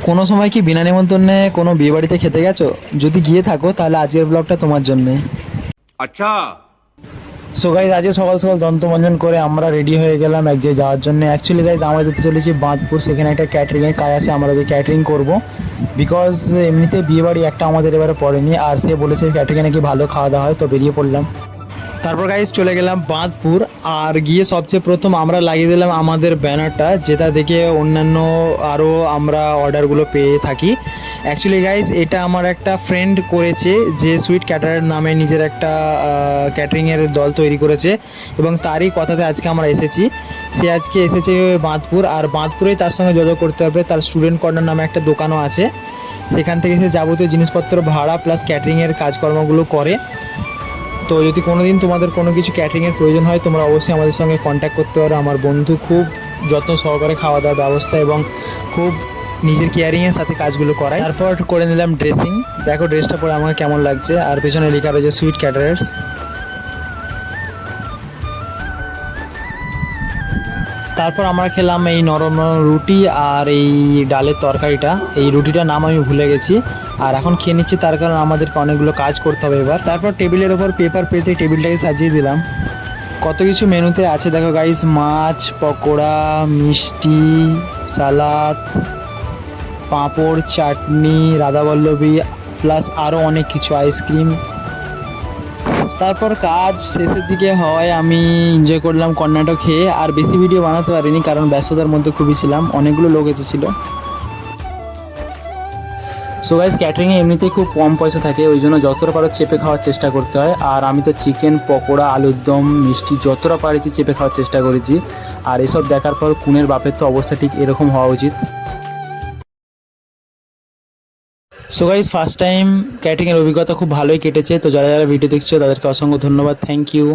কোনো সময় কি বিনা নিমন্ত্রণে কোনো বিয়ে বাড়িতে খেতে গেছো? যদি গিয়ে থাকো তাহলে আজকের ব্লগটা তোমার জন্যে। अच्छा। সো গাইজ আজকে সকাল সকাল দন্তমঞ্জন করে আমরা রেডি হয়ে গেলাম এক জায়গায় যাওয়ার জন্য। অ্যাকচুয়ালি গাইজ আমরা যেতে চলেছি বাঁধপুর, সেখানে একটা ক্যাটারিংয়ের কাজ আছে, আমরা ওই ক্যাটারিং করবো। বিকজ এমনিতে বিয়ে বাড়ি একটা আমাদের এবারে পড়েনি, আর সে বলেছে ক্যাটারিংয়ে নাকি ভালো খাওয়া দাওয়া হয়, তো বেরিয়ে পড়লাম। তারপর গাইজ চলে গেলাম বাঁধপুর, আর গিয়ে সবচেয়ে প্রথম আমরা লাগিয়ে দিলাম আমাদের ব্যানারটা, যেটা দেখে অন্যান্য আরও আমরা অর্ডারগুলো পেয়ে থাকি। অ্যাকচুয়ালি গাইজ এটা আমার একটা ফ্রেন্ড করেছে, যে সুইট ক্যাটারার নামে নিজের একটা ক্যাটারিংয়ের দল তৈরি করেছে, এবং তারই কথাতে আজকে আমরা এসেছি। সে আজকে এসেছে বাঁধপুর, আর বাঁধপুরেই তার সঙ্গে যোগাযোগ করতে হবে। তার স্টুডেন্ট কর্নার নামে একটা দোকানও আছে, সেখান থেকে সে যাবতীয় জিনিসপত্র ভাড়া প্লাস ক্যাটারিংয়ের কাজকর্মগুলো করে। তো যদি কোনো দিন তোমাদের কোনো কিছু ক্যাটারিংয়ের প্রয়োজন হয়, তোমরা অবশ্যই আমাদের সঙ্গে কন্ট্যাক্ট করতে পারো। আমার বন্ধু খুব যত্ন সহকারে খাওয়া দাওয়ার ব্যবস্থা এবং খুব নিজের কেয়ারিংয়ের সাথে কাজগুলো করায়। তারপর করে নিলাম ড্রেসিং। দেখো ড্রেসটা পরে আমাকে কেমন লাগছে, আর পেছনে লেখা রয়েছে সুইট ক্যাটারার্স। তারপর আমরা খেলাম এই নরম নরম রুটি আর এই ডালের তরকারিটা। এই রুটিটার নাম আমি ভুলে গেছি, আর এখন খেয়ে নিচ্ছি, তার কারণ আমাদেরকে অনেকগুলো কাজ করতে হবে এবার। তারপর টেবিলের ওপর পেপার পেতে টেবিলটাকে সাজিয়ে দিলাম। কত কিছু মেনুতে আছে দেখো গাইস, মাছ, পকোড়া, মিষ্টি, সালাদ, পাঁপড়, চাটনি, রাধাবল্লভী, প্লাস আরও অনেক কিছু, আইসক্রিম। তারপর কাজ শেষের দিকে হয়, আমি এনজয় করলাম কর্নাটক খেয়ে। আর বেশি ভিডিও বানাতে পারিনি কারণ ব্যস্ততার মধ্যে খুবই ছিলাম, অনেকগুলো লোক এসেছিলো। সো গাইস ক্যাটারিংয়ে এমনিতেই খুব কম পয়সা থাকে, ওই জন্য যতটা পারো চেপে খাওয়ার চেষ্টা করতে হয়। আর আমি তো চিকেন, পকোড়া, আলুর দম, মিষ্টি যতটা পারেছি চেপে খাওয়ার চেষ্টা করেছি। আর এসব দেখার পর কুনের বাপের তো অবস্থা ঠিক এরকম হওয়া উচিত। সো গাইস ফার্স্ট টাইম ক্যাটারিংয়ের অভিজ্ঞতা খুব ভালোই কেটেছে। তো যারা যারা ভিডিও দেখছো তাদেরকে অসংখ্য ধন্যবাদ, থ্যাংক ইউ।